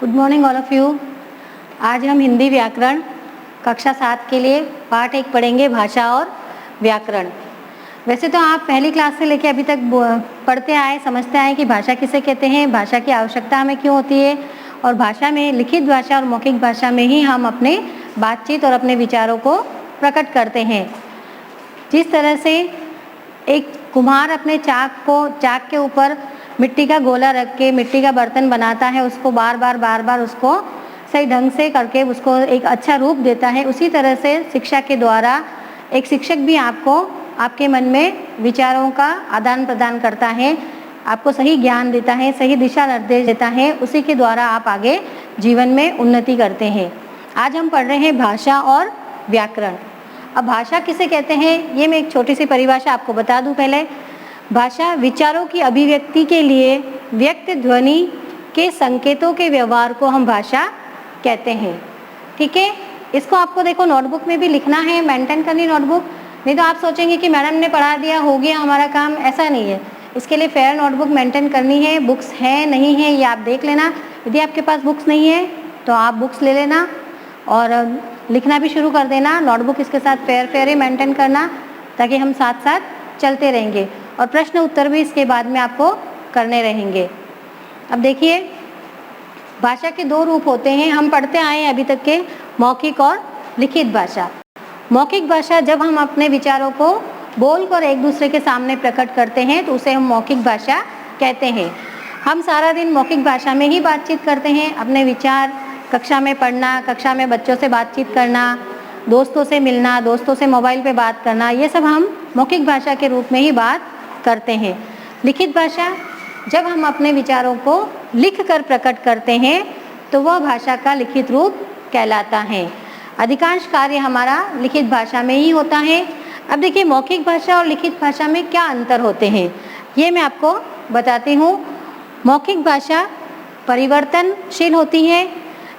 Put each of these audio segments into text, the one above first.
Good morning all of you. आज हम हिंदी व्याकरण कक्षा 7 के लिए पाठ 1 पढ़ेंगे, भाषा और व्याकरण। वैसे तो आप पहली क्लास से लेकर अभी तक पढ़ते आए, समझते आए कि भाषा किसे कहते हैं, भाषा की आवश्यकता हमें क्यों होती है, और भाषा में लिखित भाषा और मौखिक भाषा में ही हम अपने बातचीत और अपने विचारों को प्रकट करते हैं। जिस तरह से एक कुम्हार अपने चाक के ऊपर मिट्टी का गोला रख के मिट्टी का बर्तन बनाता है, उसको बार बार उसको सही ढंग से करके उसको एक अच्छा रूप देता है, उसी तरह से शिक्षा के द्वारा एक शिक्षक भी आपको आपके मन में विचारों का आदान प्रदान करता है, आपको सही ज्ञान देता है, सही दिशा निर्देश देता है, उसी के द्वारा आप आगे जीवन में उन्नति करते हैं। आज हम पढ़ रहे हैं भाषा और व्याकरण। अब भाषा किसे कहते हैं, ये मैं एक छोटी सी परिभाषा आपको बता दूं। पहले भाषा विचारों की अभिव्यक्ति के लिए व्यक्त ध्वनि के संकेतों के व्यवहार को हम भाषा कहते हैं। ठीक है, इसको आपको देखो नोटबुक में भी लिखना है, मेंटेन करनी नोटबुक। नहीं तो आप सोचेंगे कि मैडम ने पढ़ा दिया, हो गया हमारा काम, ऐसा नहीं है। इसके लिए फेयर नोटबुक मेंटेन करनी है। बुक्स है नहीं है ये आप देख लेना, यदि आपके पास बुक्स नहीं है तो आप बुक्स ले लेना और लिखना भी शुरू कर देना। नोटबुक इसके साथ फेयर ही मेंटेन करना, ताकि हम साथ साथ चलते रहेंगे, और प्रश्न उत्तर भी इसके बाद में आपको करने रहेंगे। अब देखिए, भाषा के 2 रूप होते हैं, हम पढ़ते आए हैं अभी तक के, मौखिक और लिखित भाषा। मौखिक भाषा जब हम अपने विचारों को बोलकर एक दूसरे के सामने प्रकट करते हैं तो उसे हम मौखिक भाषा कहते हैं। हम सारा दिन मौखिक भाषा में ही बातचीत करते हैं, अपने विचार कक्षा में पढ़ना, कक्षा में बच्चों से बातचीत करना, दोस्तों से मिलना, दोस्तों से मोबाइल पे बात करना, ये सब हम मौखिक भाषा के रूप में ही बात करते हैं। लिखित भाषा जब हम अपने विचारों को लिख कर प्रकट करते हैं तो वह भाषा का लिखित रूप कहलाता है। अधिकांश कार्य हमारा लिखित भाषा में ही होता है। अब देखिए, मौखिक भाषा और लिखित भाषा में क्या अंतर होते हैं, ये मैं आपको बताती हूँ। मौखिक भाषा परिवर्तनशील होती है,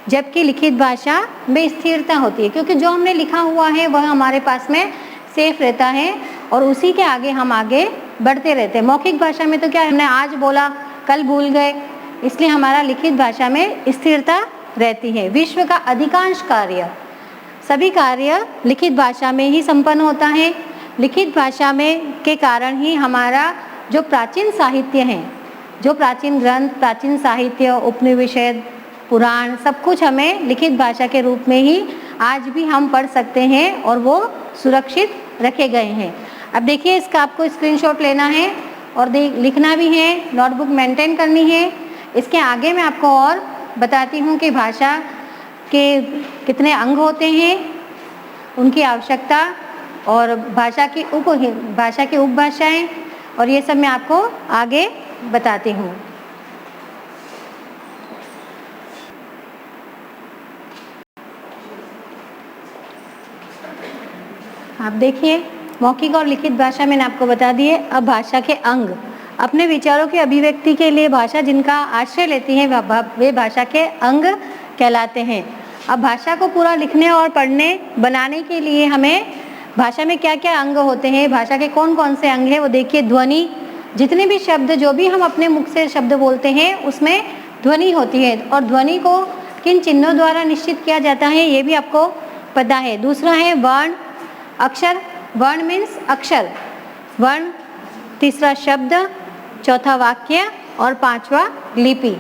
जबकि लिखित भाषा में स्थिरता होती है, क्योंकि जो हमने लिखा हुआ है वह हमारे पास में सेफ रहता है और उसी के आगे हम आगे बढ़ते रहते हैं। मौखिक भाषा में तो क्या, हमने आज बोला कल भूल गए, इसलिए हमारा लिखित भाषा में स्थिरता रहती है। विश्व का अधिकांश कार्य, सभी कार्य लिखित भाषा में ही संपन्न होता है। लिखित भाषा में के कारण ही हमारा जो प्राचीन साहित्य है, जो प्राचीन ग्रंथ, प्राचीन साहित्य, उपनिषद, पुराण, सब कुछ हमें लिखित भाषा के रूप में ही आज भी हम पढ़ सकते हैं और वो सुरक्षित रखे गए हैं। अब देखिए, इसका आपको स्क्रीनशॉट लेना है और लिखना भी है, नोटबुक मेंटेन करनी है। इसके आगे मैं आपको और बताती हूँ कि भाषा के कितने अंग होते हैं, उनकी आवश्यकता, और भाषा की उपभाषाएं, और ये सब मैं आपको आगे बताती हूँ। आप देखिए, मौखिक और लिखित भाषा मैंने आपको बता दी है। अब भाषा के अंग, अपने विचारों की अभिव्यक्ति के लिए भाषा जिनका आश्रय लेती है वे भाषा के अंग कहलाते हैं। अब भाषा को पूरा लिखने और पढ़ने बनाने के लिए हमें भाषा में क्या क्या अंग होते हैं, भाषा के कौन कौन से अंग हैं, वो देखिए। ध्वनि, जितने भी शब्द, जो भी हम अपने मुख से शब्द बोलते हैं उसमें ध्वनि होती है, और ध्वनि को किन चिन्हों द्वारा निश्चित किया जाता है ये भी आपको पता है। दूसरा है वर्ण, अक्षर, वर्ण मीन्स अक्षर, वर्ण, तीसरा शब्द, चौथा वाक्य, और 5वां लिपि।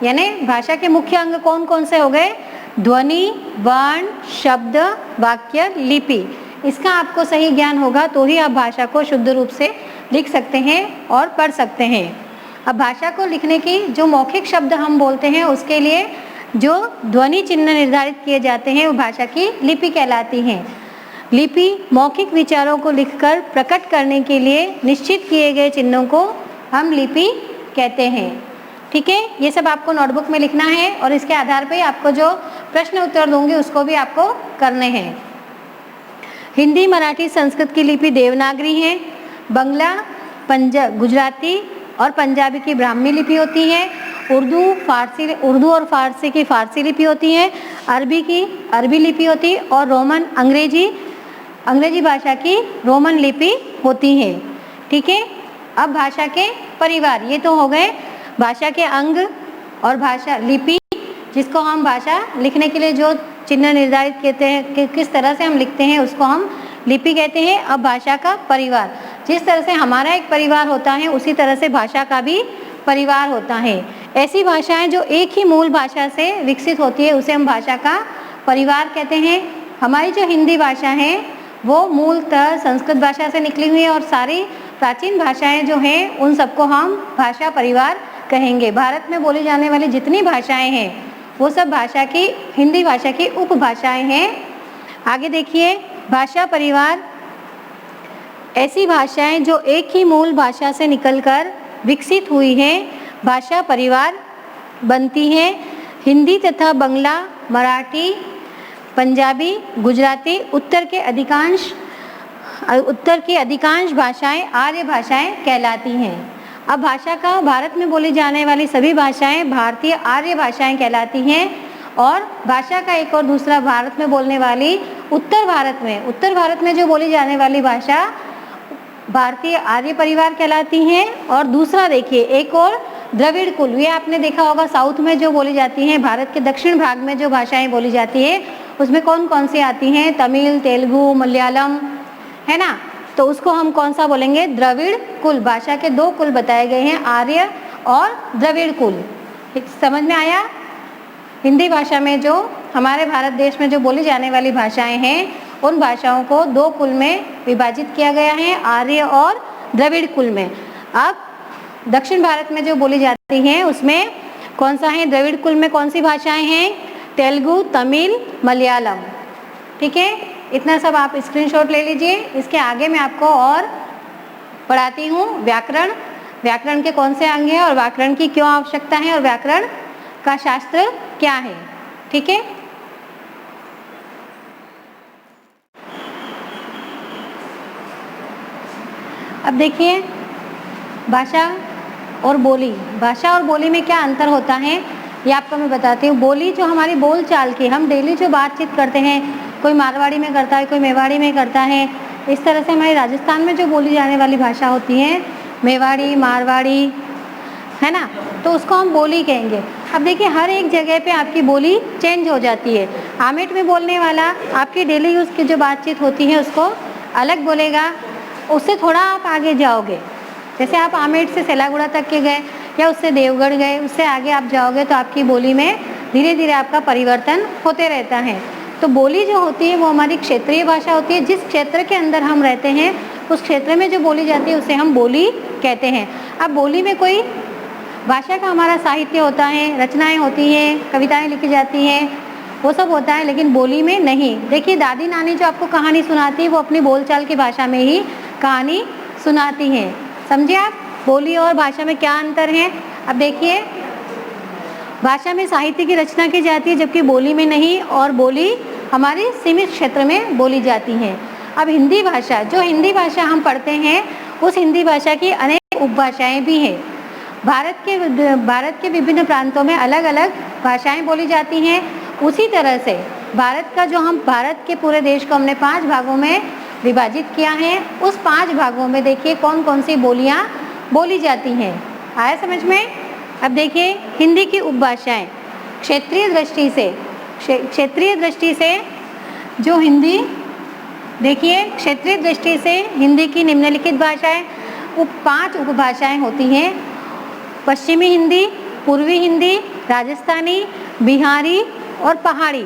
यानी भाषा के मुख्य अंग कौन कौन से हो गए, ध्वनि, वर्ण, शब्द, वाक्य, लिपि। इसका आपको सही ज्ञान होगा तो ही आप भाषा को शुद्ध रूप से लिख सकते हैं और पढ़ सकते हैं। अब भाषा को लिखने की जो मौखिक शब्द हम बोलते हैं उसके लिए जो ध्वनि चिन्ह निर्धारित किए जाते हैं वो भाषा की लिपि कहलाती हैं। लिपि मौखिक विचारों को लिखकर प्रकट करने के लिए निश्चित किए गए चिन्हों को हम लिपि कहते हैं। ठीक है, ये सब आपको नोटबुक में लिखना है और इसके आधार पे आपको जो प्रश्न उत्तर दूंगी उसको भी आपको करने हैं। हिंदी, मराठी, संस्कृत की लिपि देवनागरी है। बांग्ला, गुजराती और पंजाबी की ब्राह्मी लिपि होती है। उर्दू और फारसी की फारसी लिपि होती है। अरबी की अरबी लिपि होती है, और रोमन अंग्रेजी भाषा की रोमन लिपि होती है। ठीक है, अब भाषा के परिवार, ये तो हो गए भाषा के अंग और भाषा लिपि, जिसको हम भाषा लिखने के लिए जो चिन्ह निर्धारित कहते हैं कि किस तरह से हम लिखते हैं उसको हम लिपि कहते हैं। अब भाषा का परिवार, जिस तरह से हमारा एक परिवार होता है उसी तरह से भाषा का भी परिवार होता है। ऐसी भाषाएं जो एक ही मूल भाषा से विकसित होती है उसे हम भाषा का परिवार कहते हैं। हमारी जो हिंदी भाषा है वो मूलतः संस्कृत भाषा से निकली हुई है और सारी प्राचीन भाषाएं जो हैं उन सबको हम भाषा परिवार कहेंगे। भारत में बोली जाने वाली जितनी भाषाएं हैं वो सब भाषा की हिंदी भाषा की उपभाषाएं हैं। आगे देखिए, भाषा परिवार ऐसी भाषाएं जो एक ही मूल भाषा से निकलकर विकसित हुई हैं भाषा परिवार बनती हैं। हिंदी तथा बंगला, मराठी, पंजाबी, गुजराती, उत्तर की अधिकांश भाषाएं आर्य भाषाएं कहलाती हैं। अब भाषा का भारत में बोली जाने वाली सभी भाषाएं भारतीय आर्य भाषाएं कहलाती हैं और भाषा का एक और दूसरा भारत में बोलने वाली उत्तर भारत में जो बोली जाने वाली भाषा भारतीय आर्य परिवार कहलाती हैं। और दूसरा देखिए, एक और द्रविड़ कुल, ये आपने देखा होगा साउथ में जो बोली जाती हैं, भारत के दक्षिण भाग में जो भाषाएं बोली जाती है उसमें कौन कौन सी आती हैं? तमिल, तेलुगु, मलयालम, है ना। तो उसको हम कौन सा बोलेंगे? द्रविड़ कुल। भाषा के दो कुल बताए गए हैं, आर्य और द्रविड़ कुल। समझ में आया? हिंदी भाषा में जो हमारे भारत देश में जो बोली जाने वाली भाषाएं हैं उन भाषाओं को दो कुल में विभाजित किया गया है, आर्य और द्रविड़ कुल में। अब दक्षिण भारत में जो बोली जाती हैं उसमें कौन सा है? द्रविड़ कुल में कौन सी भाषाएं हैं? तेलुगु, तमिल, मलयालम। ठीक है, इतना सब आप स्क्रीनशॉट ले लीजिए। इसके आगे मैं आपको और पढ़ाती हूँ व्याकरण। व्याकरण के कौन से अंग हैं और व्याकरण की क्यों आवश्यकता है और व्याकरण का शास्त्र क्या है। ठीक है, अब देखिए भाषा और बोली। भाषा और बोली में क्या अंतर होता है ये आपको मैं बताती हूँ। बोली जो हमारी बोल चाल की, हम डेली जो बातचीत करते हैं, कोई मारवाड़ी में करता है, कोई मेवाड़ी में करता है, इस तरह से हमारे राजस्थान में जो बोली जाने वाली भाषा होती है मेवाड़ी, मारवाड़ी, है ना, तो उसको हम बोली कहेंगे। अब देखिए हर एक जगह पे आपकी बोली चेंज हो जाती है। आमेट में बोलने वाला आपकी डेली यूज़ की जो बातचीत होती है उसको अलग बोलेगा, उससे थोड़ा आप आगे जाओगे, जैसे आप आमेट से सेलागुड़ा तक के गए या उससे देवगढ़ गए, उससे आगे आप जाओगे तो आपकी बोली में धीरे धीरे आपका परिवर्तन होते रहता है। तो बोली जो होती है वो हमारी क्षेत्रीय भाषा होती है। जिस क्षेत्र के अंदर हम रहते हैं उस क्षेत्र में जो बोली जाती है उसे हम बोली कहते हैं। अब बोली में कोई भाषा का हमारा साहित्य होता है, रचनाएं होती हैं, कविताएं लिखी जाती हैं, वो सब होता है, लेकिन बोली में नहीं। देखिए दादी नानी जो आपको कहानी सुनाती है वो अपनी बोलचाल की भाषा में ही कहानी सुनाती हैं। समझे आप बोली और भाषा में क्या अंतर है। अब देखिए भाषा में साहित्य की रचना की जाती है जबकि बोली में नहीं, और बोली हमारे सीमित क्षेत्र में बोली जाती है। अब हिंदी भाषा, जो हिंदी भाषा हम पढ़ते हैं उस हिंदी भाषा की अनेक उपभाषाएं भी हैं। भारत के विभिन्न प्रांतों में अलग अलग भाषाएं बोली जाती हैं। उसी तरह से भारत के पूरे देश को हमने 5 भागों में विभाजित किया है। उस 5 भागों में देखिए कौन कौन सी बोलियां बोली जाती हैं। आया समझ में? अब देखिए हिंदी की उपभाषाएं क्षेत्रीय दृष्टि से जो हिंदी, देखिए क्षेत्रीय दृष्टि से हिंदी की निम्नलिखित भाषाएं 5 उपभाषाएं होती हैं। पश्चिमी हिंदी, पूर्वी हिंदी, राजस्थानी, बिहारी और पहाड़ी।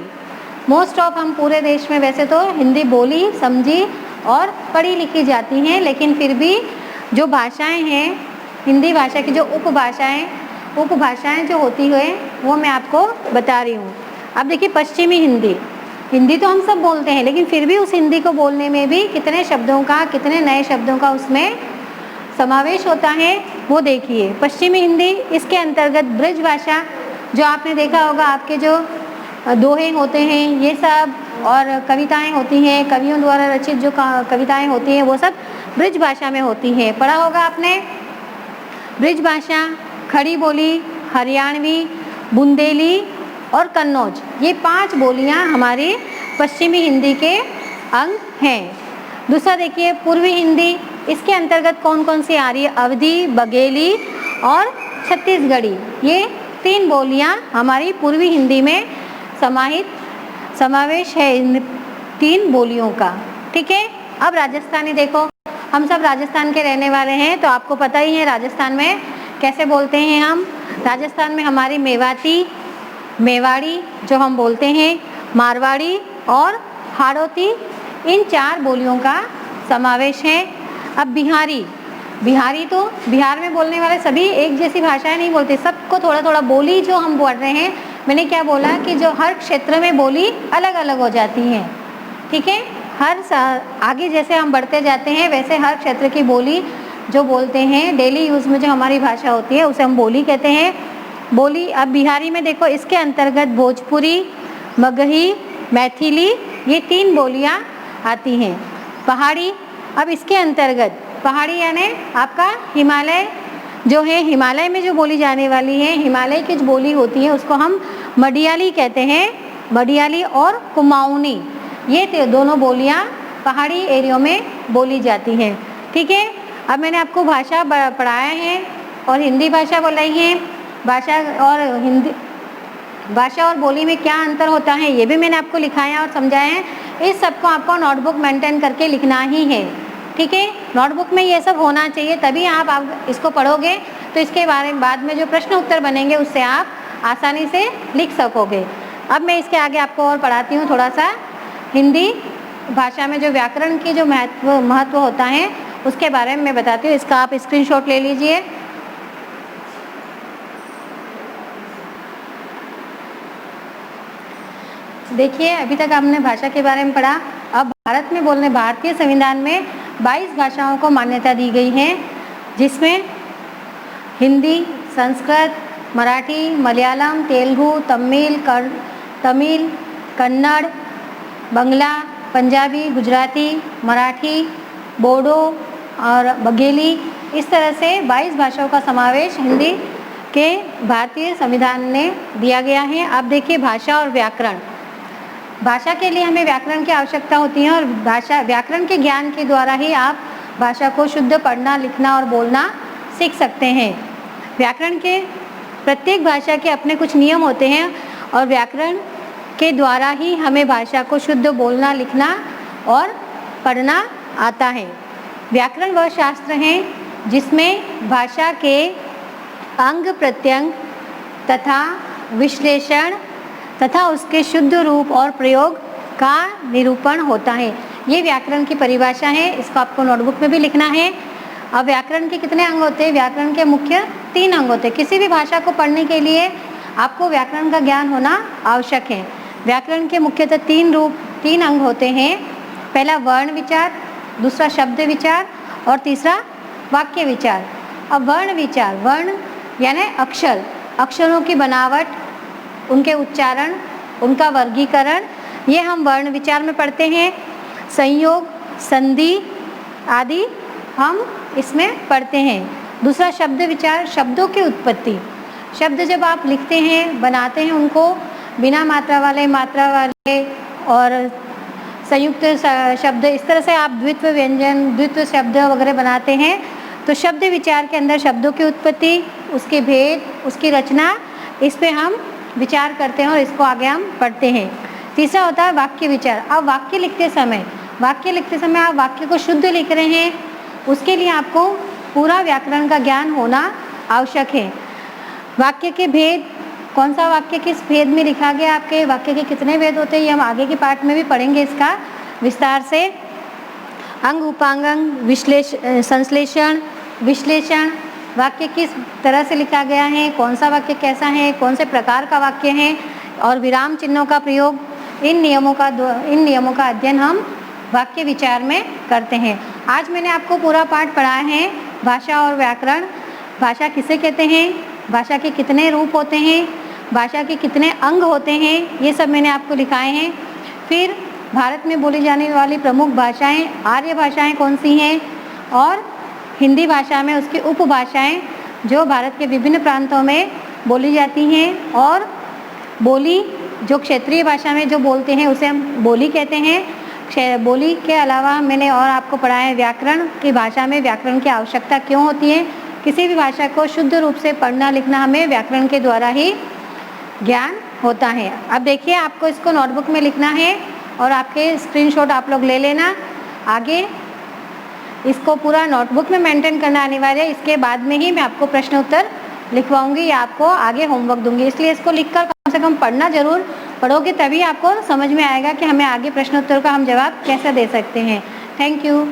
मोस्ट ऑफ हम पूरे देश में वैसे तो हिंदी बोली, समझी और पढ़ी लिखी जाती हैं, लेकिन फिर भी जो भाषाएं हैं हिंदी भाषा की जो उपभाषाएं जो होती है वो मैं आपको बता रही हूँ। अब देखिए पश्चिमी हिंदी तो हम सब बोलते हैं, लेकिन फिर भी उस हिंदी को बोलने में भी कितने नए शब्दों का उसमें समावेश होता है वो देखिए। पश्चिमी हिंदी, इसके अंतर्गत ब्रज भाषा, जो आपने देखा होगा आपके जो दोहे होते हैं ये सब, और कविताएं होती हैं, कवियों द्वारा रचित जो कविताएं होती हैं वो सब ब्रज भाषा में होती हैं। पढ़ा होगा आपने। ब्रज भाषा, खड़ी बोली, हरियाणवी, बुंदेली और कन्नौज, ये 5 बोलियां हमारी पश्चिमी हिंदी के अंग हैं। दूसरा देखिए पूर्वी हिंदी, इसके अंतर्गत कौन कौन सी आ रही है? अवधी, बघेली और छत्तीसगढ़ी, ये 3 बोलियां हमारी पूर्वी हिंदी में समावेश है इन 3 बोलियों का। ठीक है, अब राजस्थानी देखो, हम सब राजस्थान के रहने वाले हैं तो आपको पता ही है राजस्थान में कैसे बोलते हैं हम। राजस्थान में हमारी मेवाती, मेवाड़ी जो हम बोलते हैं, मारवाड़ी और हाड़ौती, इन 4 बोलियों का समावेश है। अब बिहारी तो बिहार में बोलने वाले सभी एक जैसी भाषाएं नहीं बोलते, सबको थोड़ा थोड़ा बोली जो हम बोल रहे हैं, मैंने क्या बोला कि जो हर क्षेत्र में बोली अलग अलग हो जाती हैं। ठीक है, आगे जैसे हम बढ़ते जाते हैं वैसे हर क्षेत्र की बोली जो बोलते हैं डेली यूज़ में जो हमारी भाषा होती है उसे हम बोली कहते हैं। बोली, अब बिहारी में देखो, इसके अंतर्गत भोजपुरी, मगही, मैथिली, ये 3 बोलियां आती हैं। पहाड़ी, अब इसके अंतर्गत पहाड़ी यानी आपका हिमालय जो है, हिमालय में जो बोली जाने वाली है, हिमालय की जो बोली होती है उसको हम मडियाली कहते हैं। मडियाली और कुमाऊनी, ये दोनों बोलियां पहाड़ी एरिया में बोली जाती हैं। ठीक है, अब मैंने आपको भाषा पढ़ाया है और हिंदी भाषा बोलाई है। भाषा और बोली में क्या अंतर होता है ये भी मैंने आपको लिखाया और समझाया है। इस सब को आपको नोटबुक मेंटेन करके लिखना ही है। ठीक है, नोटबुक में ये सब होना चाहिए, तभी आप इसको पढ़ोगे तो इसके बारे में बाद में जो प्रश्न उत्तर बनेंगे उससे आप आसानी से लिख सकोगे। अब मैं इसके आगे आपको और पढ़ाती हूँ थोड़ा सा। हिंदी भाषा में जो व्याकरण की जो महत्व होता है उसके बारे में मैं बताती हूँ। इसका आप स्क्रीनशॉट ले लीजिए। देखिए, अभी तक हमने भाषा के बारे में पढ़ा। अब भारतीय संविधान में 22 भाषाओं को मान्यता दी गई है, जिसमें हिंदी, संस्कृत, मराठी, मलयालम, तेलुगु, तमिल, कन्नड़, बंगला, पंजाबी, गुजराती, मराठी, बोडो और बघेली, इस तरह से 22 भाषाओं का समावेश हिंदी के भारतीय संविधान ने दिया गया है। अब देखिए, भाषा और व्याकरण। भाषा के लिए हमें व्याकरण की आवश्यकता होती है और व्याकरण के ज्ञान के द्वारा ही आप भाषा को शुद्ध पढ़ना, लिखना और बोलना सीख सकते हैं। व्याकरण के प्रत्येक भाषा के अपने कुछ नियम होते हैं और व्याकरण के द्वारा ही हमें भाषा को शुद्ध बोलना, लिखना और पढ़ना आता है। व्याकरण वह शास्त्र है जिसमें भाषा के अंग प्रत्यंग तथा विश्लेषण तथा उसके शुद्ध रूप और प्रयोग का निरूपण होता है। ये व्याकरण की परिभाषा है, इसको आपको नोटबुक में भी लिखना है। अब व्याकरण के कितने अंग होते हैं? व्याकरण के मुख्य 3 अंग होते हैं। किसी भी भाषा को पढ़ने के लिए आपको व्याकरण का ज्ञान होना आवश्यक है। व्याकरण के मुख्यतः 3 अंग होते हैं। पहला वर्ण विचार, दूसरा शब्द विचार और तीसरा वाक्य विचार। अब वर्ण विचार, वर्ण यानी अक्षरों की बनावट, उनके उच्चारण, उनका वर्गीकरण, ये हम वर्ण विचार में पढ़ते हैं। संयोग, संधि आदि हम इसमें पढ़ते हैं। दूसरा शब्द विचार, शब्दों की उत्पत्ति। शब्द जब आप लिखते हैं, बनाते हैं, उनको बिना मात्रा वाले, मात्रा वाले और संयुक्त शब्द, इस तरह से आप द्वित्व व्यंजन, द्वित्व शब्द वगैरह बनाते हैं। तो शब्द विचार के अंदर शब्दों की उत्पत्ति, उसके भेद, उसकी रचना, इस पे हम विचार करते हैं और इसको आगे हम पढ़ते हैं। तीसरा होता है वाक्य विचार। अब वाक्य लिखते समय आप वाक्य को शुद्ध लिख रहे हैं, उसके लिए आपको पूरा व्याकरण का ज्ञान होना आवश्यक है। वाक्य के भेद, कौन सा वाक्य किस भेद में लिखा गया, आपके वाक्य के कितने भेद होते हैं, ये हम आगे के पार्ट में भी पढ़ेंगे इसका विस्तार से। अंग उपांग, संश्लेषण, विश्लेषण, वाक्य किस तरह से लिखा गया है, कौन सा वाक्य कैसा है, कौन से प्रकार का वाक्य है और विराम चिन्हों का प्रयोग, इन नियमों का अध्ययन हम वाक्य विचार में करते हैं। आज मैंने आपको पूरा पाठ पढ़ाया है भाषा और व्याकरण। भाषा किसे कहते हैं, भाषा के कितने रूप होते हैं, भाषा के कितने अंग होते हैं, ये सब मैंने आपको लिखाए हैं। फिर भारत में बोली जाने वाली प्रमुख भाषाएं, आर्य भाषाएं कौन सी हैं, और हिंदी भाषा में उसकी उपभाषाएं जो भारत के विभिन्न प्रांतों में बोली जाती हैं, और बोली जो क्षेत्रीय भाषा में जो बोलते हैं उसे हम बोली कहते हैं। बोली के अलावा मैंने और आपको पढ़ाया है व्याकरण की। भाषा में व्याकरण की आवश्यकता क्यों होती है, किसी भी भाषा को शुद्ध रूप से पढ़ना लिखना हमें व्याकरण के द्वारा ही ज्ञान होता है। अब देखिए, आपको इसको नोटबुक में लिखना है और आपके स्क्रीनशॉट आप लोग ले लेना। आगे इसको पूरा नोटबुक में मेंटेन करना अनिवार्य है। इसके बाद में ही मैं आपको प्रश्न उत्तर लिखवाऊंगी या आपको आगे होमवर्क दूंगी, इसलिए इसको लिखकर कम से कम पढ़ना जरूर। पढ़ोगे तभी आपको समझ में आएगा कि हमें आगे प्रश्न उत्तर का हम जवाब कैसे दे सकते हैं। Thank you.